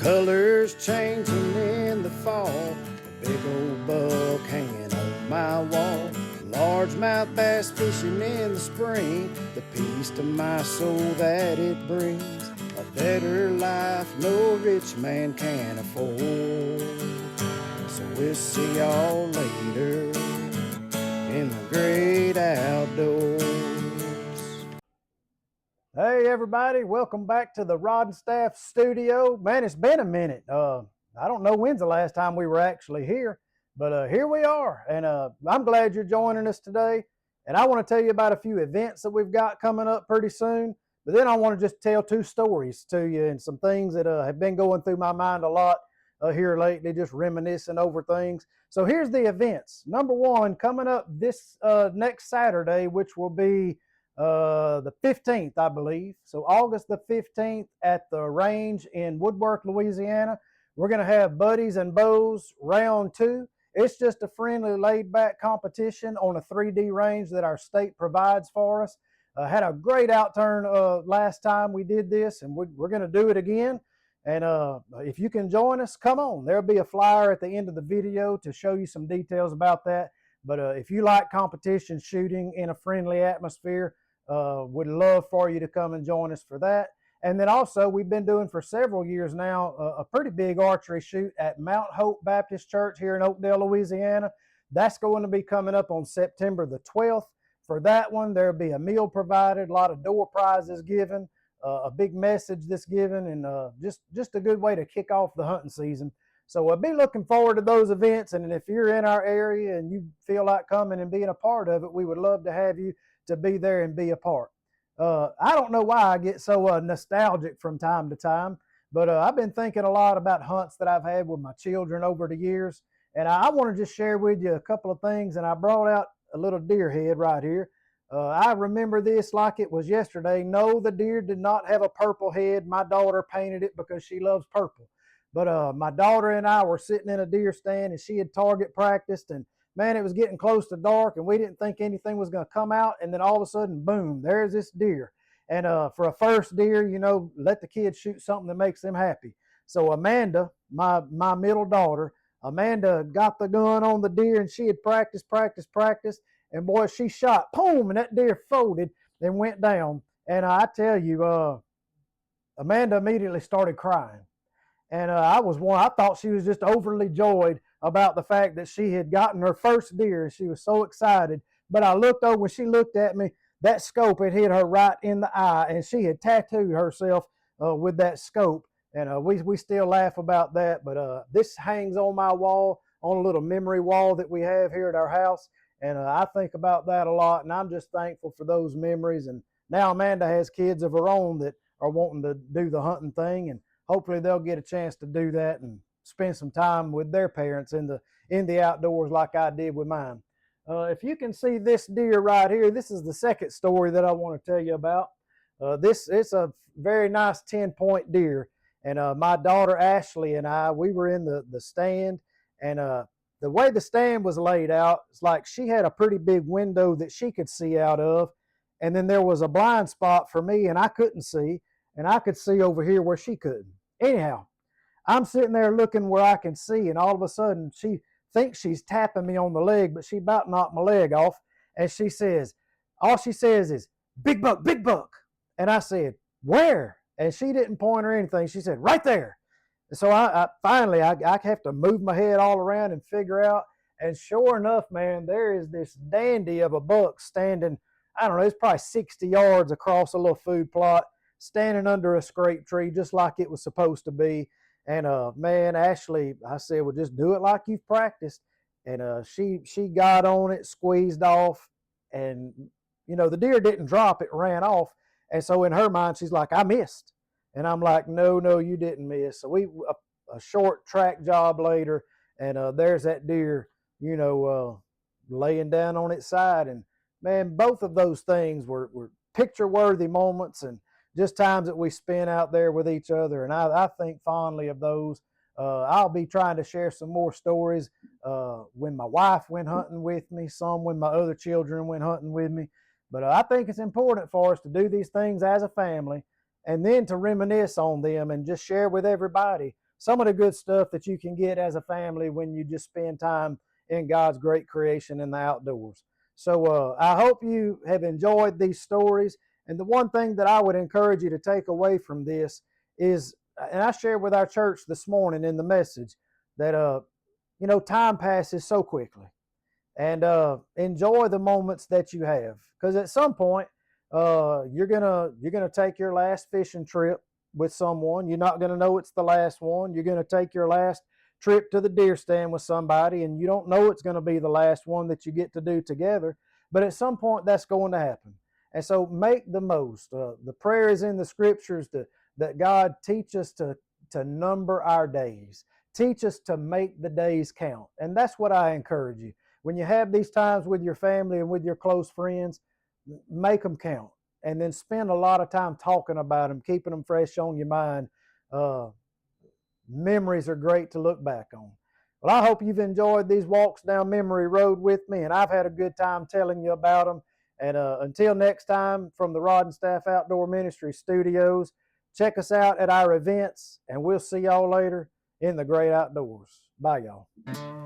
Colors changing in the fall, a big old buck hanging on my wall. Largemouth bass fishing in the spring, the peace to my soul that it brings. A better life no rich man can afford. So we'll see y'all later in the great outdoors. Hey everybody, welcome back to the Rod and Staff studio. Man, it's been a minute. I don't know when's the last time we were actually here, but here we are, and I'm glad you're joining us today. And I want to tell you about a few events that we've got coming up pretty soon, but then I want to just tell two stories to you and some things that have been going through my mind a lot here lately, just reminiscing over things. So here's the events. Number one, coming up this next Saturday, which will be the 15th, I believe. So August the 15th at the range in Woodwork, Louisiana. We're going to have Buddies and Bows round 2. It's just a friendly, laid-back competition on a 3D range that our state provides for us. Had a great outturn last time we did this, and we're going to do it again. And if you can join us, come on. There'll be a flyer at the end of the video to show you some details about that. But if you like competition shooting in a friendly atmosphere, would love for you to come and join us for that. And then also, we've been doing for several years now a pretty big archery shoot at Mount Hope Baptist Church here in Oakdale, Louisiana. That's going to be coming up on September the 12th. For that one, there'll be a meal provided, a lot of door prizes given, a big message that's given, and just a good way to kick off the hunting season. So I'll be looking forward to those events. And if you're in our area and you feel like coming and being a part of it, we would love to have you to be there and be a part. I don't know why I get so nostalgic from time to time, but I've been thinking a lot about hunts that I've had with my children over the years, and I want to just share with you a couple of things, and I brought out a little deer head right here. I remember this like it was yesterday. No, the deer did not have a purple head. My daughter painted it because she loves purple. But my daughter and I were sitting in a deer stand, and she had target practiced, and man, it was getting close to dark, and we didn't think anything was going to come out. And then all of a sudden, boom, there's this deer. And for a first deer, you know, let the kids shoot something that makes them happy. So Amanda, my middle daughter, Amanda got the gun on the deer, and she had practiced. And boy, she shot, boom, and that deer folded and went down. And I tell you, Amanda immediately started crying. And I thought she was just overly joyed about the fact that she had gotten her first deer. She was so excited. But I looked over, when she looked at me, that scope had hit her right in the eye, and she had tattooed herself with that scope. And we still laugh about that. But this hangs on my wall, on a little memory wall that we have here at our house. And I think about that a lot, and I'm just thankful for those memories. And now Amanda has kids of her own that are wanting to do the hunting thing, and hopefully they'll get a chance to do that and spend some time with their parents in the outdoors like I did with mine. If you can see this deer right here, this is the second story that I want to tell you about. It's a very nice 10-point deer. And my daughter Ashley and I, we were in the stand, and the way the stand was laid out, it's like she had a pretty big window that she could see out of, and then there was a blind spot for me, and I couldn't see, and I could see over here where she couldn't. Anyhow, I'm sitting there looking where I can see, and all of a sudden she thinks she's tapping me on the leg, but she about knocked my leg off, and all she says is, "Big buck, big buck." And I said, "Where?" And she didn't point or anything. She said, "Right there." So I finally have to move my head all around and figure out. And sure enough, man, there is this dandy of a buck standing, I don't know, it's probably 60 yards across a little food plot, standing under a scrape tree just like it was supposed to be. And man, Ashley, I said, well, just do it like you've practiced. And she got on it, squeezed off, and you know, the deer didn't drop, it ran off. And so in her mind, she's like, "I missed." And I'm like, no, you didn't miss. So a short track job later, and there's that deer, you know, laying down on its side. And man, both of those things were picture-worthy moments, and just times that we spent out there with each other. And I think fondly of those. I'll be trying to share some more stories when my wife went hunting with me, some when my other children went hunting with me. But I think it's important for us to do these things as a family, and then to reminisce on them and just share with everybody some of the good stuff that you can get as a family when you just spend time in God's great creation in the outdoors. So I hope you have enjoyed these stories. And the one thing that I would encourage you to take away from this is, and I shared with our church this morning in the message, that time passes so quickly, and enjoy the moments that you have, because at some point you're gonna take your last fishing trip with someone. You're not gonna know it's the last one. You're gonna take your last trip to the deer stand with somebody, and you don't know it's going to be the last one that you get to do together. But at some point, that's going to happen. And so make the most. The prayer is in the scriptures that God teach us to number our days. Teach us to make the days count. And that's what I encourage you. When you have these times with your family and with your close friends, make them count. And then spend a lot of time talking about them, keeping them fresh on your mind. Memories are great to look back on. Well, I hope you've enjoyed these walks down memory road with me, and I've had a good time telling you about them. And until next time, from the Rod and Staff Outdoor Ministry Studios, check us out at our events, and we'll see y'all later in the great outdoors. Bye, y'all.